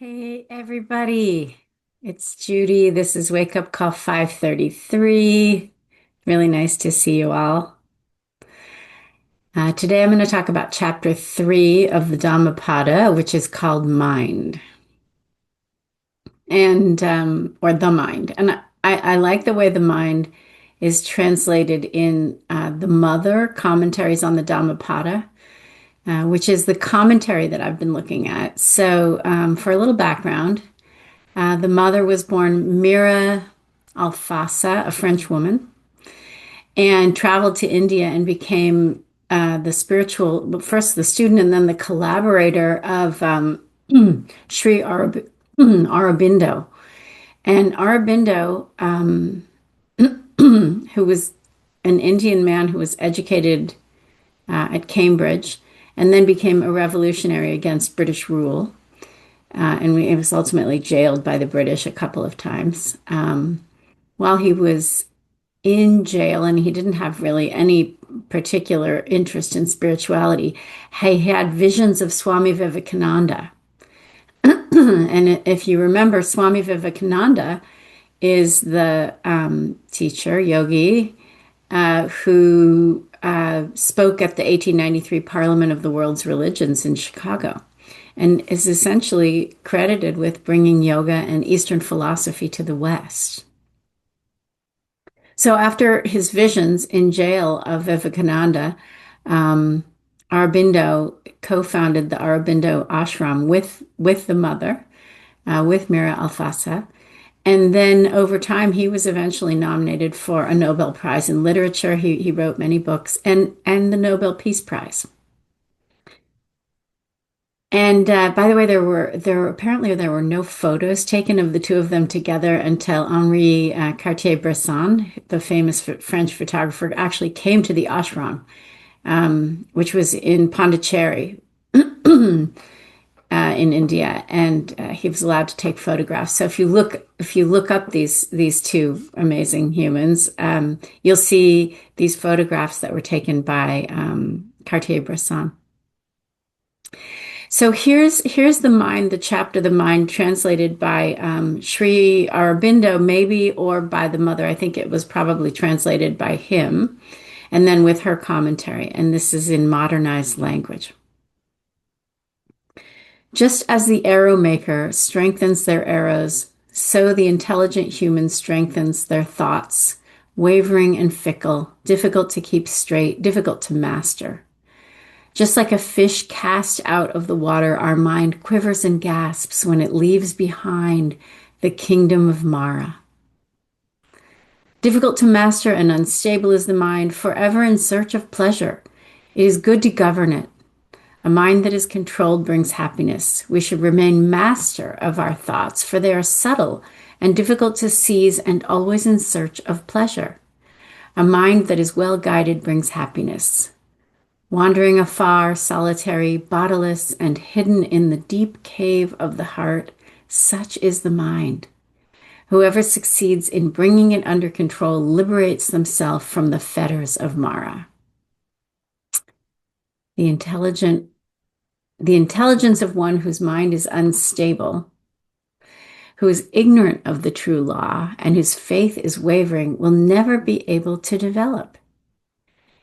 Hey everybody, it's Judy. This is Wake Up Call 533. Really nice to see you all. Today I'm going to talk about chapter 3 of the Dhammapada, which is called Mind or the mind. And I like the way the mind is translated in the Mother commentaries on the Dhammapada, which is the commentary that I've been looking at. So for a little background, the mother was born Mira Alfassa, a French woman, and traveled to India and became first the student and then the collaborator of Sri Aurobindo. And Aurobindo, who was an Indian man who was educated at Cambridge and then became a revolutionary against British rule. And he was ultimately jailed by the British a couple of times. While he was in jail, and he didn't have really any particular interest in spirituality, he had visions of Swami Vivekananda. And if you remember, Swami Vivekananda is the teacher, yogi, who spoke at the 1893 Parliament of the World's Religions in Chicago, and is essentially credited with bringing yoga and Eastern philosophy to the West. So after his visions in jail of Vivekananda, Aurobindo co-founded the Aurobindo ashram with the mother, with Mira Alfassa. And then over time, he was eventually nominated for a Nobel Prize in Literature. He wrote many books and the Nobel Peace Prize. And by the way, there were no photos taken of the two of them together until Henri Cartier-Bresson, the famous French photographer, actually came to the ashram, which was in Pondicherry, in India, and he was allowed to take photographs. So if you look up these two amazing humans, you'll see these photographs that were taken by Cartier-Bresson. So here's the mind, the chapter, the mind, translated by Sri Aurobindo, maybe, or by the mother. I think it was probably translated by him, and then with her commentary. And this is in modernized language. Just as the arrow maker strengthens their arrows, so the intelligent human strengthens their thoughts, wavering and fickle, difficult to keep straight, difficult to master. Just like a fish cast out of the water, our mind quivers and gasps when it leaves behind the kingdom of Mara. Difficult to master and unstable is the mind, forever in search of pleasure. It is good to govern it. A mind that is controlled brings happiness. We should remain master of our thoughts, for they are subtle and difficult to seize and always in search of pleasure. A mind that is well guided brings happiness. Wandering afar, solitary, bodiless, and hidden in the deep cave of the heart, such is the mind. Whoever succeeds in bringing it under control liberates themselves from the fetters of Mara. The intelligence of one whose mind is unstable, who is ignorant of the true law, and whose faith is wavering, will never be able to develop.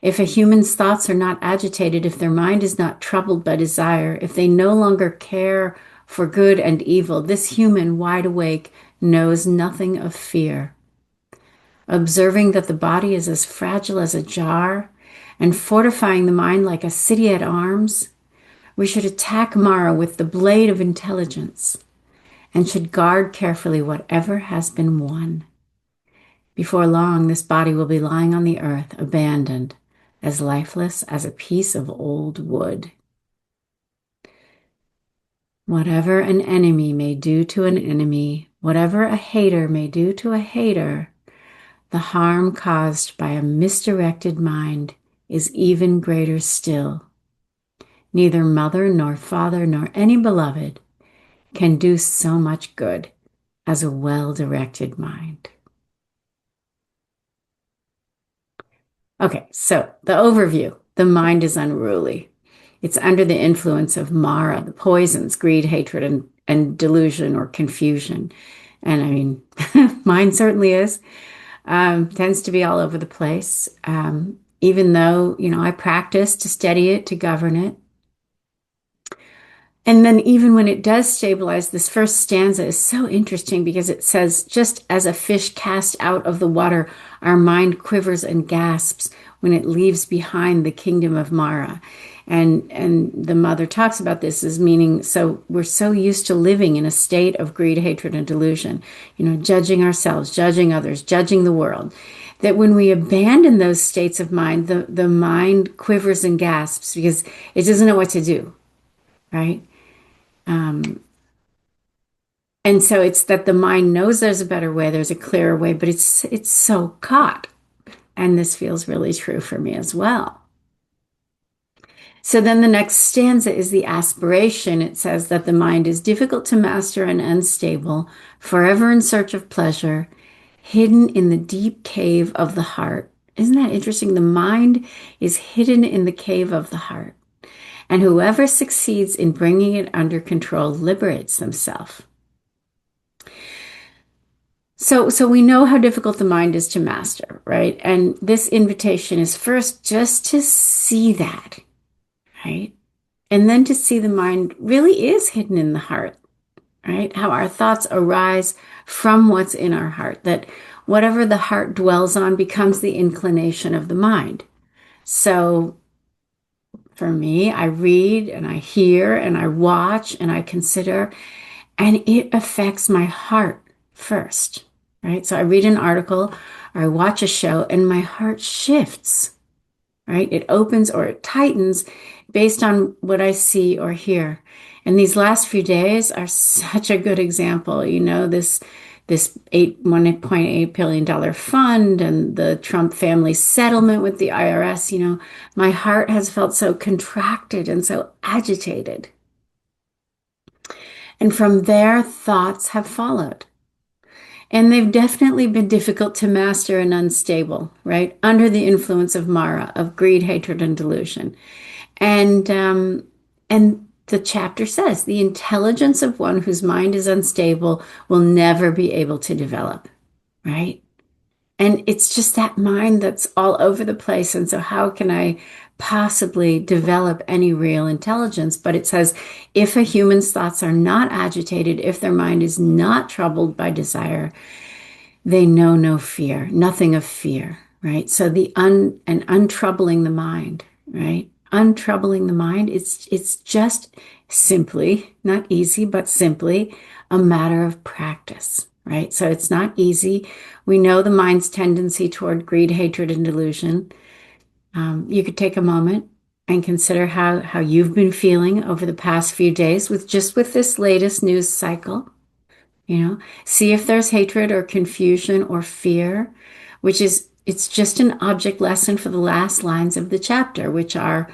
If a human's thoughts are not agitated, if their mind is not troubled by desire, if they no longer care for good and evil, this human, wide awake, knows nothing of fear. Observing that the body is as fragile as a jar and fortifying the mind like a city at arms, we should attack Mara with the blade of intelligence and should guard carefully whatever has been won. Before long, this body will be lying on the earth, abandoned, as lifeless as a piece of old wood. Whatever an enemy may do to an enemy, whatever a hater may do to a hater, the harm caused by a misdirected mind is even greater still. Neither mother nor father nor any beloved can do so much good as a well-directed mind. Okay, so the overview. The mind is unruly. It's under the influence of Mara, the poisons, greed, hatred, and delusion or confusion. And I mean, mine certainly is. Tends to be all over the place. Even though, I practice to steady it, to govern it. And then even when it does stabilize, this first stanza is so interesting because it says, just as a fish cast out of the water, our mind quivers and gasps when it leaves behind the kingdom of Mara. And the mother talks about this as meaning, so we're so used to living in a state of greed, hatred, and delusion, judging ourselves, judging others, judging the world, that when we abandon those states of mind, the mind quivers and gasps because it doesn't know what to do, right? And so it's that the mind knows there's a better way, there's a clearer way, but it's so caught. And this feels really true for me as well. So then the next stanza is the aspiration. It says that the mind is difficult to master and unstable, forever in search of pleasure, hidden in the deep cave of the heart. Isn't that interesting? The mind is hidden in the cave of the heart. And whoever succeeds in bringing it under control liberates themselves. So we know how difficult the mind is to master, right? And this invitation is first just to see that, right? And then to see the mind really is hidden in the heart, right? How our thoughts arise from what's in our heart, that whatever the heart dwells on becomes the inclination of the mind. So for me, I read and I hear and I watch and I consider, and it affects my heart first, right? So I read an article or I watch a show and my heart shifts, right? It opens or it tightens based on what I see or hear. And these last few days are such a good example. This $1.8 billion fund and the Trump family settlement with the IRS, my heart has felt so contracted and so agitated. And from there, thoughts have followed. And they've definitely been difficult to master and unstable, right? Under the influence of Mara, of greed, hatred, and delusion. And the chapter says the intelligence of one whose mind is unstable will never be able to develop, right? And it's just that mind that's all over the place. And so how can I possibly develop any real intelligence? But it says, if a human's thoughts are not agitated, if their mind is not troubled by desire, they know no fear, nothing of fear, right? So and untroubling the mind, right? Untroubling the mind, it's just simply, not easy, but simply a matter of practice, right? So it's not easy. We know the mind's tendency toward greed, hatred, and delusion. You could take a moment and consider how you've been feeling over the past few days with this latest news cycle. See if there's hatred or confusion or fear, it's just an object lesson for the last lines of the chapter, which are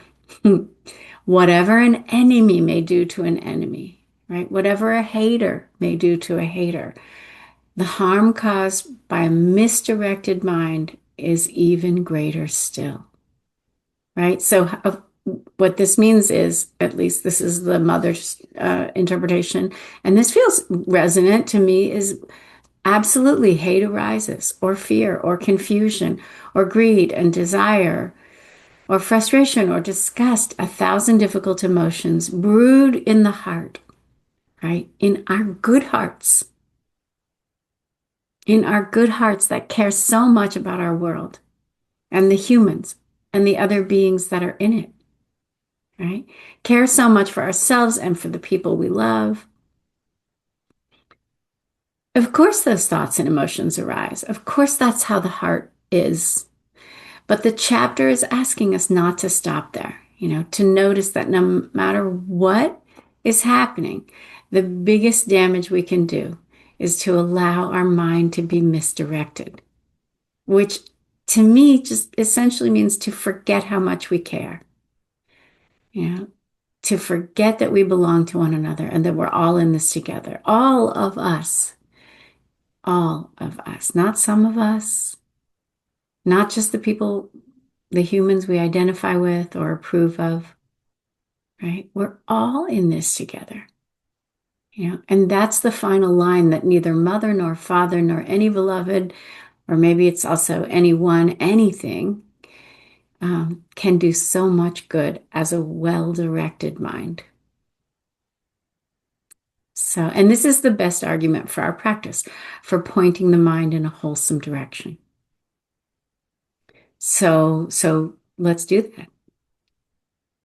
whatever an enemy may do to an enemy, right? Whatever a hater may do to a hater, the harm caused by a misdirected mind is even greater still, right? So what this means is, at least this is the mother's interpretation, and this feels resonant to me, is absolutely hate arises, or fear, or confusion, or greed and desire, or frustration, or disgust, 1,000 difficult emotions brood in the heart, right? In our good hearts that care so much about our world and the humans and the other beings that are in it, right? Care so much for ourselves and for the people we love. Of course, those thoughts and emotions arise. Of course, that's how the heart is. But the chapter is asking us not to stop there, to notice that no matter what is happening, the biggest damage we can do is to allow our mind to be misdirected, which to me just essentially means to forget how much we care, to forget that we belong to one another and that we're all in this together. All of us, not some of us, not just the humans we identify with or approve of, right? We're all in this together. And that's the final line that neither mother nor father nor any beloved, or maybe it's also anyone, anything, can do so much good as a well-directed mind. So, and this is the best argument for our practice, for pointing the mind in a wholesome direction. So let's do that.